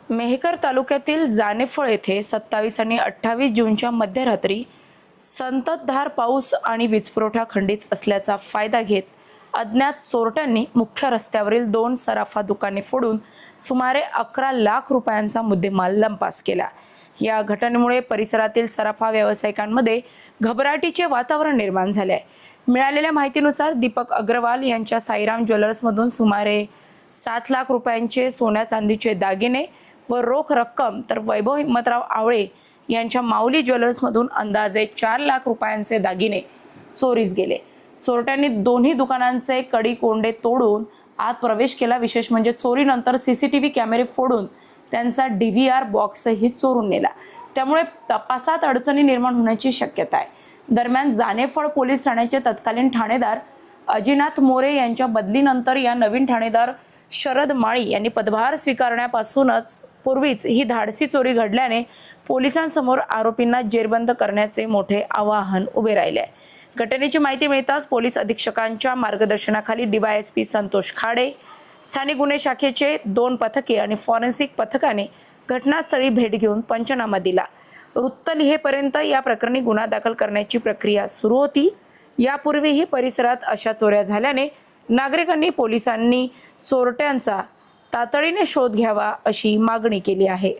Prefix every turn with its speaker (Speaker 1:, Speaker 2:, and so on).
Speaker 1: मेहकर तालुक्यातील जानेफळ येथे 27 आणि 28 जूनच्या मध्यरात्री संततधार पाऊस आणि वीजपुरवठा खंडित असल्याचा फायदा घेत अज्ञात चोरट्यांनी मुख्य रस्त्यावरील 2 सराफा दुकाने फोडून सुमारे 11 लाख रुपयांचा मुद्देमाल लंपास केला। या घटनेमुळे परिसरातील सराफा व्यावसायिकांमध्ये घबराटीचे वातावरण निर्माण झाले आहे। मिळालेल्या माहितीनुसार दीपक अग्रवाल यांच्या साईराम ज्वेलर्समधून सुमारे 7 लाख रुपयांचे सोन्या चांदीचे दागिने व रोख रक्कम, तर वैभव हिम्मतराव आवळे यांच्या माऊली ज्वेलर्समधून अंदाजे 4 लाख रुपयांचे दागिने चोरीस गेले। चोरट्यांनी दोन्ही दुकानांचे कडी कोंडे तोडून आत प्रवेश केला। विशेष म्हणजे चोरीनंतर सीसीटीव्ही कॅमेरे फोडून त्यांचा DVR बॉक्सही चोरून नेला। त्यामुळे तपासात अडचणी निर्माण होण्याची शक्यता आहे। दरम्यान जानेफळ पोलीस ठाण्याचे तत्कालीन ठाणेदार अजिनाथ मोरे यांच्या बदलीनंतर या नवीन ठाणेदार शरद माळी यांनी पदभार स्वीकारण्यापासूनच पूर्वीच ही धाडसी चोरी घडल्याने पोलिसांसमोर आरोपींना जेरबंद करण्याचे मोठे आवाहन उभे राहिले आहे। घटनेची माहिती मिळताच पोलीस अधीक्षकांच्या मार्गदर्शनाखाली DYSP संतोष खाडे, स्थानिक गुन्हे शाखेचे 2 पथके आणि फॉरेन्सिक पथकाने घटनास्थळी भेट घेऊन पंचनामा दिला। वृत्त लिहेपर्यंत या प्रकरणी गुन्हा दाखल करण्याची प्रक्रिया सुरू होती। यापूर्वीही परिसरात अशा चोऱ्या झाल्याने नागरिकांनी पोलिसांनी चोरट्यांचा तातडीने शोध घ्यावा अशी मागणी केली आहे।